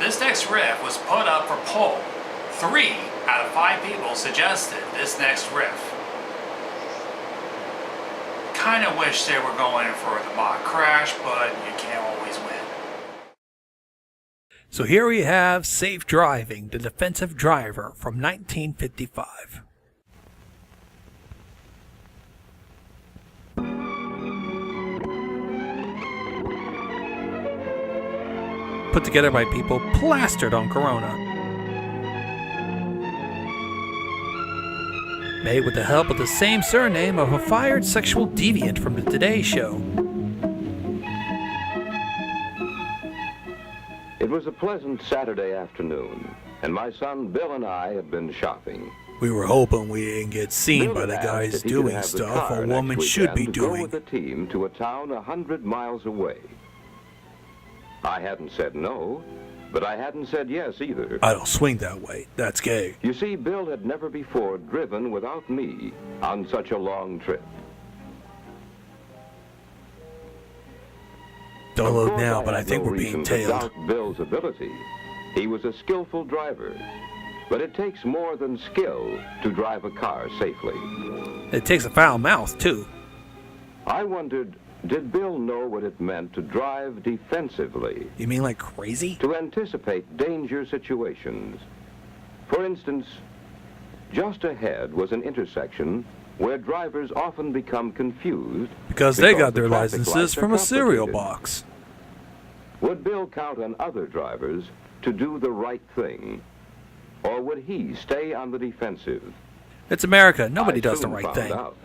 This next riff was put up for poll. 3 out of 5 people suggested this next riff. Kinda wish they were going for the mock crash, but you can't always win. So here we have Safe Driving, the Defensive Driver from 1955. Put together by people plastered on Corona. Made with the help of the same surname of a fired sexual deviant from the Today Show. It was a pleasant Saturday afternoon, and my son Bill and I had been shopping. We were hoping we didn't get seen by the guys doing stuff a woman should be doing. Go with the team to a town 100 miles away. I hadn't said no, but I hadn't said yes either. I don't swing that way. That's gay. You see, Bill had never before driven without me on such a long trip. Don't look now, but I think we're being tailed. Doubt Bill's ability. He was a skillful driver, but it takes more than skill to drive a car safely. It takes a foul mouth, too. I wondered, did Bill know what it meant to drive defensively? You mean like crazy? To anticipate danger situations. For instance, just ahead was an intersection where drivers often become confused because they got their licenses from a cereal box. Would Bill count on other drivers to do the right thing? Or would he stay on the defensive? It's America. Nobody does the right thing. Out.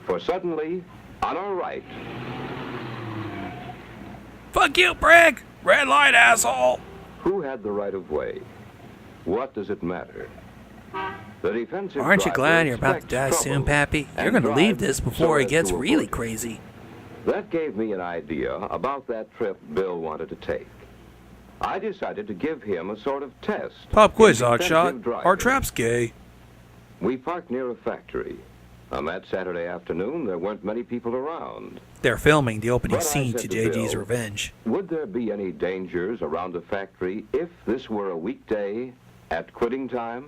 For suddenly, on our right... Fuck you, Brig! Red light, asshole! Who had the right of way? What does it matter? The defensive Aren't you glad you're about to expects die soon, trouble Pappy? You're and going to leave drives this before so it gets as to really avoid it. crazy. That gave me an idea about that trip Bill wanted to take. I decided to give him a sort of test. Pop quiz, in hotshot. defensive driving. Our trap's gay. We parked near a factory. On that Saturday afternoon, there weren't many people around. They're filming the opening But I scene said to to JG's Bill, Revenge. Would there be any dangers around the factory if this were a weekday at quitting time?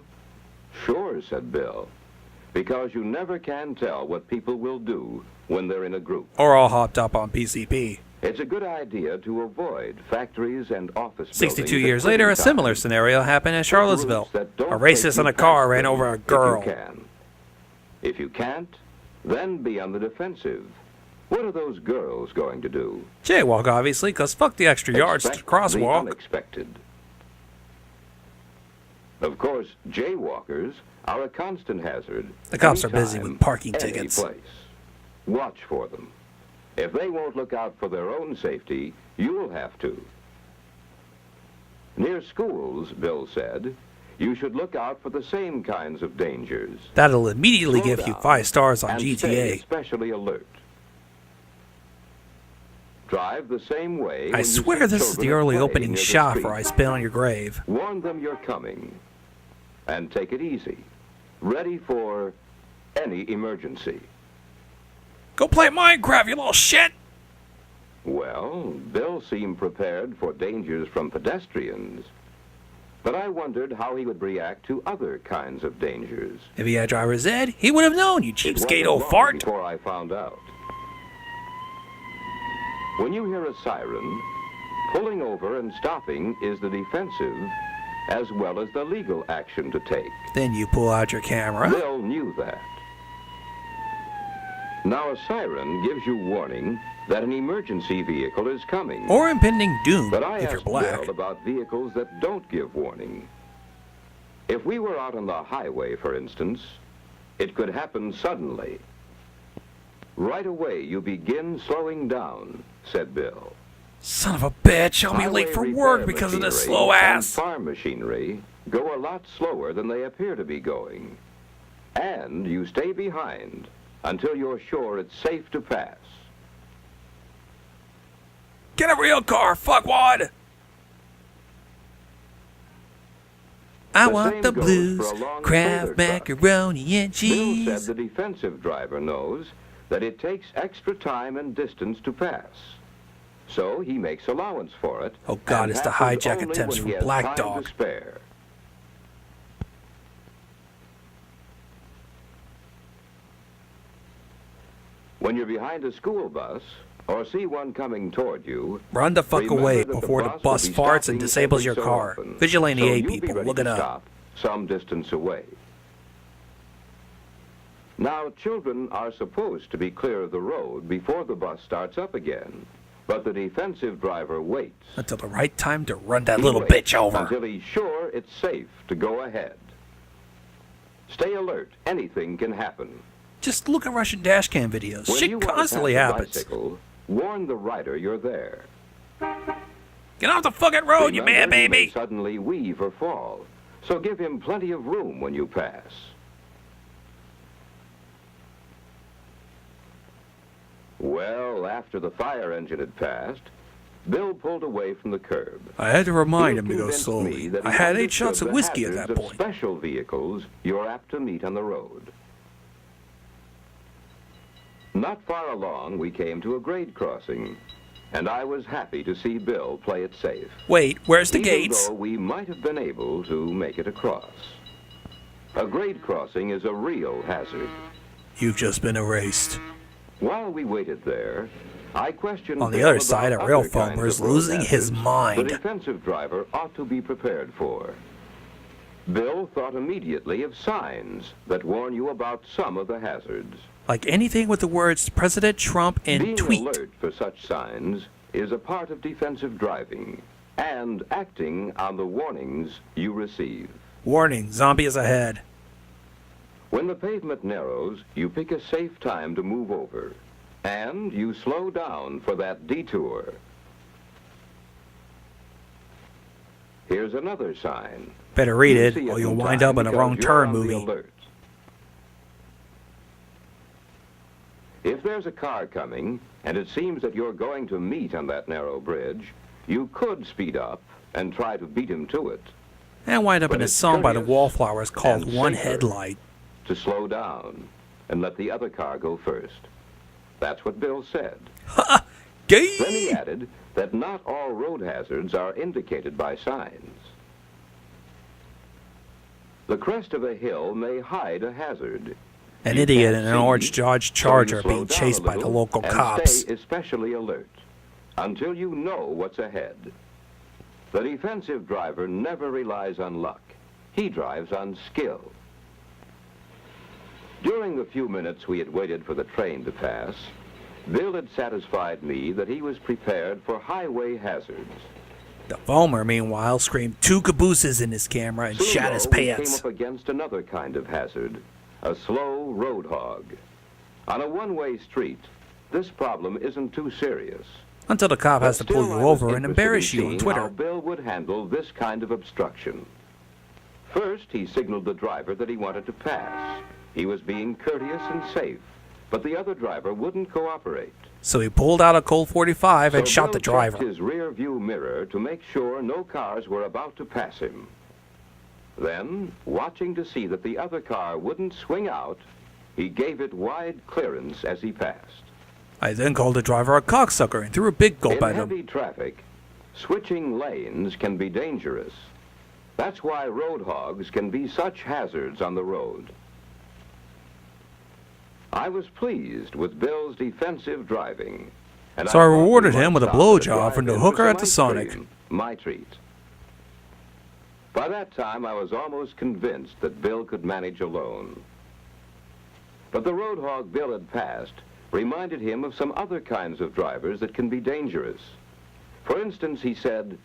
Sure, said Bill, because you never can tell what people will do when they're in a group. Or all hopped up on PCP. It's a good idea to avoid factories and office 62 buildings years at later, a quitting similar time. scenario happened in Charlottesville. Groups that don't A racist take in you a car past ran them over a if girl. you can. If you can't, then be on the defensive. What are those girls going to do? Jaywalk, obviously, because fuck the extra yards to the Expect the crosswalk. unexpected. Of course, jaywalkers are a constant hazard. The cops are busy anytime, with parking any tickets. place. Watch for them. If they won't look out for their own safety, you'll have to. Near schools, Bill said, you should look out for the same kinds of dangers. That'll immediately Slow give you down 5 stars on and stay GTA. especially alert. Drive the same way. I when you swear see this is the children early playing opening near the shot for street. I Spit on Your Grave. Warn them you're coming. And take it easy. Ready for any emergency. Go play Minecraft, you little shit! Well, Bill seemed prepared for dangers from pedestrians. But I wondered how he would react to other kinds of dangers. If he had driver's ed, he would have known, you It cheapskate wasn't old long fart. before I found out. When you hear a siren, pulling over and stopping is the defensive as well as the legal action to take. Then you pull out your camera. Bill knew that. Now a siren gives you warning that an emergency vehicle is coming. Or impending doom, But I if you're asked black. Bill about vehicles that don't give warning. If we were out on the highway, for instance, it could happen suddenly. Right away, you begin slowing down, said Bill. Son of a bitch, I'll be Highway late for repair work because of this machinery slow and ass. farm machinery go a lot slower than they appear to be going. And you stay behind until you're sure it's safe to pass. Get a real car, fuckwad! I want same the goes blues, for a long Kraft trailer truck. macaroni and Bill cheese. said the defensive driver knows that it takes extra time and distance to pass. So he makes allowance for it. Oh God, and it's the passes hijack only attempts when from he has Black time Dog. to spare. When you're behind a school bus or see one coming toward you, Run the fuck remember away that the before the bus bus will be farts and stopping disables every your so car. often. Vigilante So A you'll be people, ready look it to up. stop some distance away. Now, children are supposed to be clear of the road before the bus starts up again, but the defensive driver waits. Until the right time to run that He little waits bitch over. until he's sure it's safe to go ahead. Stay alert. Anything can happen. Just look at Russian dashcam videos. When you Shit want to constantly pass a happens. bicycle, warn the rider you're there. Get off the fucking road, you Remember, man, he may baby! suddenly weave or fall, so give him plenty of room when you pass. Well, after the fire engine had passed, Bill pulled away from the curb. I had to remind him to go Convinced me slowly. that I he had 8 understood shots of the whiskey at hazards that of point. special vehicles you're apt to meet on the road. Not far along, we came to a grade crossing, and I was happy to see Bill play it safe. Wait, where's the Even gates? though we might have been able to make it across. A grade crossing is a real hazard. You've just been erased. While we waited there, I questioned On the Bill other side, about a real other kinds farmer is of road losing his hazards mind. the defensive driver ought to be prepared for. Bill thought immediately of signs that warn you about some of the hazards. Like anything with the words President Trump and Being tweet. alert for such signs is a part of defensive driving and acting on the warnings you receive. Warning, zombie is ahead. When the pavement narrows, you pick a safe time to move over, and you slow down for that detour. Here's another sign. Better read You it, see or in you'll wind time up in a because wrong you're turn on the movie. alert. If there's a car coming, and it seems that you're going to meet on that narrow bridge, you could speed up and try to beat him to it. And wind up But in a it's song by the curious Wallflowers called and One safer. Headlight. To slow down and let the other car go first. That's what Bill said. Then he Gay! added that not all road hazards are indicated by signs. The crest of a hill may hide a hazard. An You idiot can't in an see, orange Dodge so you Charger slow being down chased a by the little local and cops. Stay especially alert until you know what's ahead. The defensive driver never relies on luck. He drives on skill. During the few minutes we had waited for the train to pass, Bill had satisfied me that he was prepared for highway hazards. The Vomer, meanwhile, screamed 2 cabooses in his camera and Soon, shat his though, we came pants. up against another kind of hazard, a slow road hog. On a one-way street, this problem isn't too serious. Until the cop has to But pull still, you I was over and interested embarrass in you on seeing Twitter. How Bill would handle this kind of obstruction. First, he signaled the driver that he wanted to pass. He was being courteous and safe, but the other driver wouldn't cooperate. So he pulled out a Colt 45 and So shot Bill the driver. checked his rear view mirror to make sure no cars were about to pass him. Then, watching to see that the other car wouldn't swing out, he gave it wide clearance as he passed. I then called the driver a cocksucker and threw a big gulp In at him. heavy traffic, switching lanes can be dangerous. That's why road hogs can be such hazards on the road. I was pleased with Bill's defensive driving. And So I thought rewarded we might him with a stop at blowjob from the drive-in hooker for at the some ice Sonic. cream. My treat. By that time, I was almost convinced that Bill could manage alone. But the road hog Bill had passed reminded him of some other kinds of drivers that can be dangerous. For instance, he said,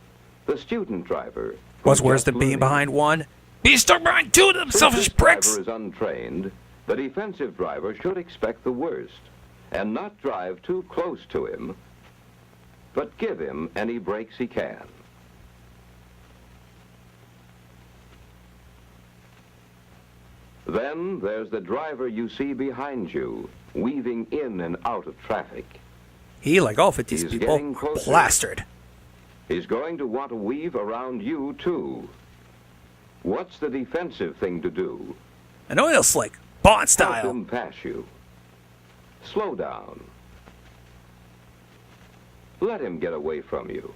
the student driver. What's who's worse just than being learning. behind one? Being stuck behind 2 of them Since selfish this pricks! driver is untrained, the defensive driver should expect the worst and not drive too close to him, but give him any breaks he can. Then there's the driver you see behind you, weaving in and out of traffic. He, like all 50s He's people, getting are closer. plastered. He's going to want to weave around you, too. What's the defensive thing to do? An oil slick, Bond Help style. him pass you. Slow down. let him get away from you.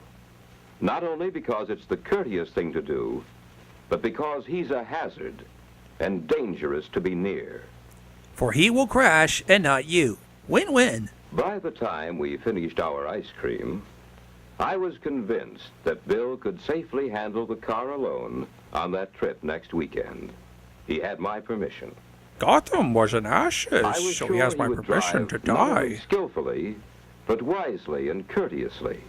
Not only because it's the courteous thing to do, but because he's a hazard and dangerous to be near. For he will crash and not you. Win-win. By the time we finished our ice cream, I was convinced that Bill could safely handle the car alone on that trip next weekend. He had my permission. Gotham was in ashes, I was so sure he has my would permission to drive not only die. skillfully, but wisely and courteously.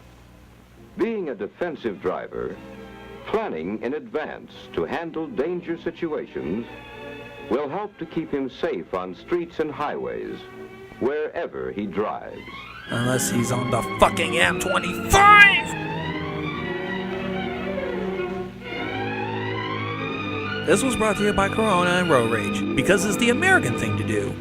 Being a defensive driver, planning in advance to handle danger situations will help to keep him safe on streets and highways, wherever he drives. Unless he's on the fucking M25! This was brought to you by Corona and Road Rage, because it's the American thing to do.